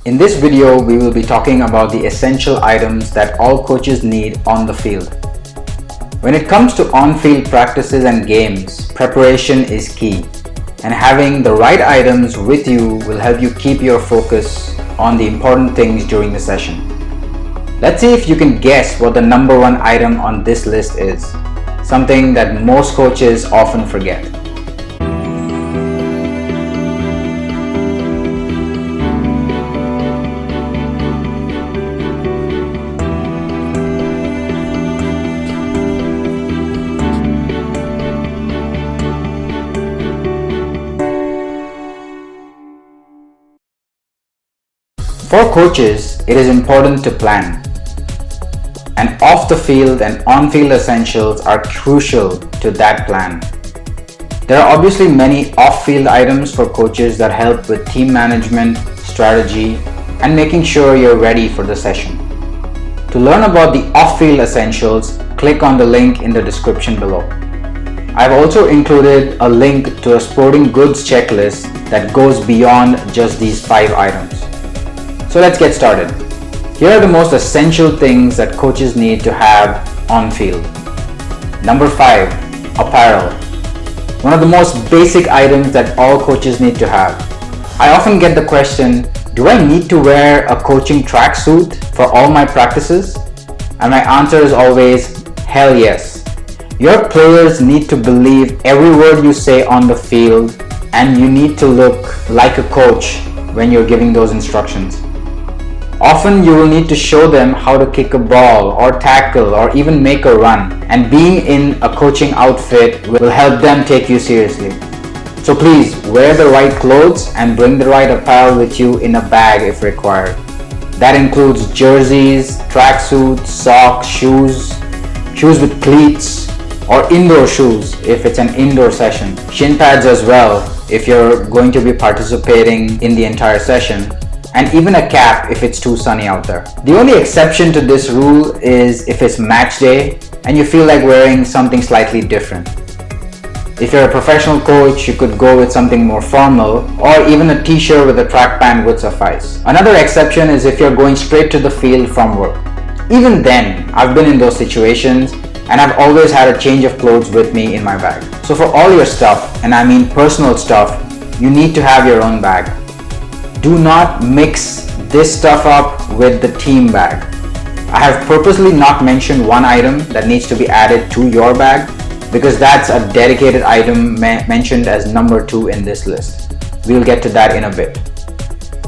In this video, we will be talking about the essential items that all coaches need on the field. When it comes to on-field practices and games, preparation is key, and having the right items with you will help you keep your focus on the important things during the session. Let's see if you can guess what the number one item on this list is, something that most coaches often forget. For coaches, it is important to plan. And off the field and on-field essentials are crucial to that plan. There are obviously many off-field items for coaches that help with team management, strategy, and making sure you're ready for the session. To learn about the off-field essentials, click on the link in the description below. I've also included a link to a sporting goods checklist that goes beyond just these 5 items. So let's get started. Here are the most essential things that coaches need to have on field. Number 5, apparel. One of the most basic items that all coaches need to have. I often get the question, do I need to wear a coaching tracksuit for all my practices? And my answer is always, hell yes. Your players need to believe every word you say on the field, and you need to look like a coach when you're giving those instructions. Often you will need to show them how to kick a ball or tackle or even make a run, and being in a coaching outfit will help them take you seriously. So please wear the right clothes and bring the right apparel with you in a bag if required. That includes jerseys, tracksuits, socks, shoes with cleats, or indoor shoes if it's an indoor session. Shin pads as well if you're going to be participating in the entire session, and even a cap if it's too sunny out there. The only exception to this rule is if it's match day and you feel like wearing something slightly different. If you're a professional coach, you could go with something more formal, or even a t-shirt with a track pant would suffice. Another exception is if you're going straight to the field from work. Even then, I've been in those situations and I've always had a change of clothes with me in my bag. So for all your stuff, and I mean personal stuff, you need to have your own bag. Do not mix this stuff up with the team bag. I have purposely not mentioned one item that needs to be added to your bag because that's a dedicated item mentioned as number 2 in this list. We'll get to that in a bit.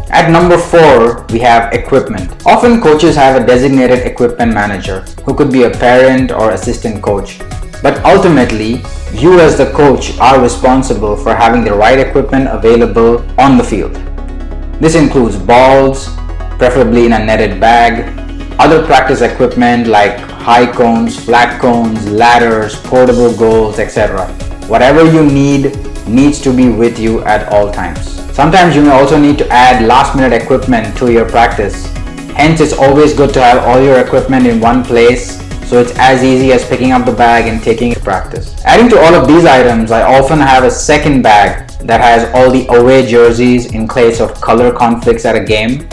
At number 4, we have equipment. Often coaches have a designated equipment manager who could be a parent or assistant coach. But ultimately, you as the coach are responsible for having the right equipment available on the field. This includes balls, preferably in a netted bag, other practice equipment like high cones, flat cones, ladders, portable goals, etc. Whatever you need needs to be with you at all times. Sometimes you may also need to add last-minute equipment to your practice. Hence, it's always good to have all your equipment in one place, so it's as easy as picking up the bag and taking it to practice. Adding to all of these items, I often have a second bag that has all the away jerseys in case of color conflicts at a game.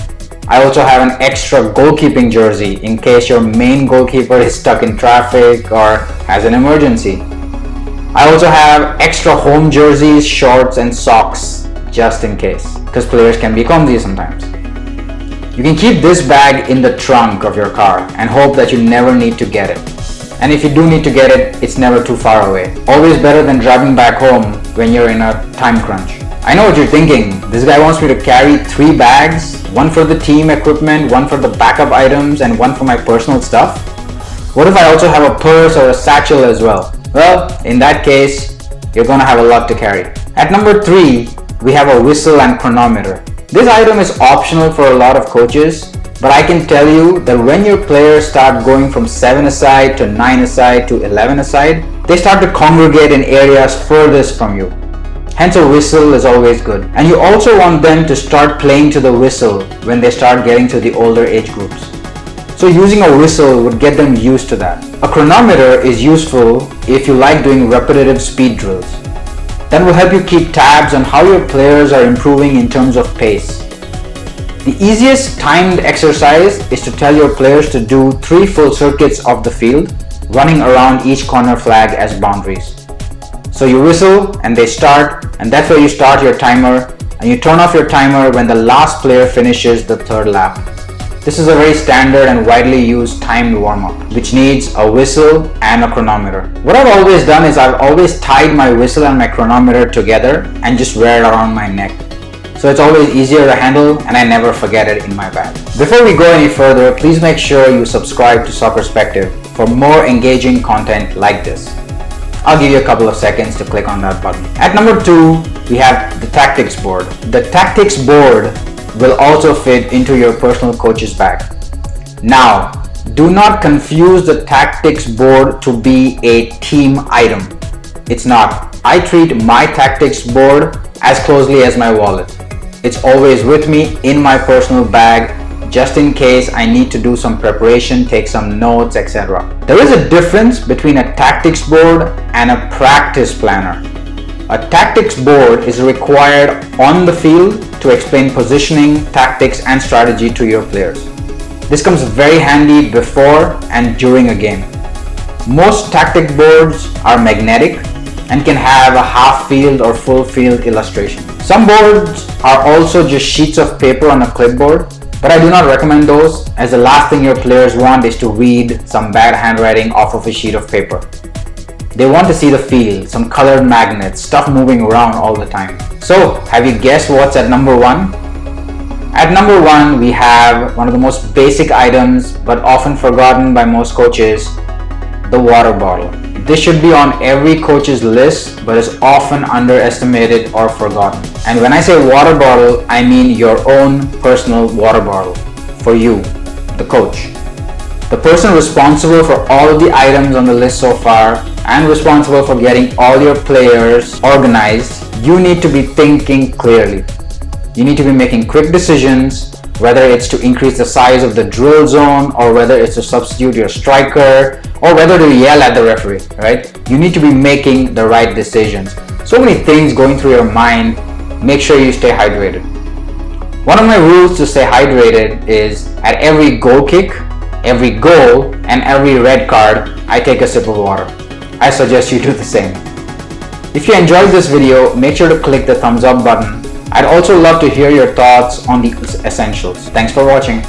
I also have an extra goalkeeping jersey in case your main goalkeeper is stuck in traffic or has an emergency. I also have extra home jerseys, shorts, and socks just in case, because players can be clumsy sometimes. You can keep this bag in the trunk of your car and hope that you never need to get it. And if you do need to get it, it's never too far away. Always better than driving back home when you're in a time crunch. I know what you're thinking. This guy wants me to carry 3 bags, one for the team equipment, one for the backup items, and one for my personal stuff. What if I also have a purse or a satchel as well? Well, in that case, you're gonna have a lot to carry. At number 3, we have a whistle and chronometer. This item is optional for a lot of coaches, but I can tell you that when your players start going from 7 aside to 9 aside to 11 aside, they start to congregate in areas furthest from you. Hence a whistle is always good. And you also want them to start playing to the whistle when they start getting to the older age groups. So using a whistle would get them used to that. A chronometer is useful if you like doing repetitive speed drills. That will help you keep tabs on how your players are improving in terms of pace. The easiest timed exercise is to tell your players to do 3 full circuits of the field, running around each corner flag as boundaries. So you whistle and they start, and that's where you start your timer, and you turn off your timer when the last player finishes the 3rd lap. This is a very standard and widely used timed warm-up, which needs a whistle and a chronometer. What I've always done is I've always tied my whistle and my chronometer together and just wear it around my neck. So it's always easier to handle and I never forget it in my bag. Before we go any further, please make sure you subscribe to Soccerspective for more engaging content like this. I'll give you a couple of seconds to click on that button. At number 2, we have the tactics board. The tactics board will also fit into your personal coach's bag. Now, do not confuse the tactics board to be a team item. It's not. I treat my tactics board as closely as my wallet. It's always with me in my personal bag, just in case I need to do some preparation, take some notes, etc. There is a difference between a tactics board and a practice planner. A tactics board is required on the field to explain positioning, tactics, and strategy to your players. This comes very handy before and during a game. Most tactic boards are magnetic and can have a half field or full field illustration. Some boards are also just sheets of paper on a clipboard, but I do not recommend those, as the last thing your players want is to read some bad handwriting off of a sheet of paper. They want to see the field, some colored magnets, stuff moving around all the time. So, have you guessed what's at number 1? At number 1, we have one of the most basic items, but often forgotten by most coaches, the water bottle. This should be on every coach's list, but is often underestimated or forgotten. And when I say water bottle, I mean your own personal water bottle for you, the coach. The person responsible for all of the items on the list so far and responsible for getting all your players organized, you need to be thinking clearly. You need to be making quick decisions, whether it's to increase the size of the drill zone or whether it's to substitute your striker or whether to yell at the referee, right? You need to be making the right decisions. So many things going through your mind. Make sure you stay hydrated. One of my rules to stay hydrated is at every goal kick, every goal, and every red card, I take a sip of water. I suggest you do the same. If you enjoyed this video, make sure to click the thumbs up button. I'd also love to hear your thoughts on the essentials. Thanks for watching.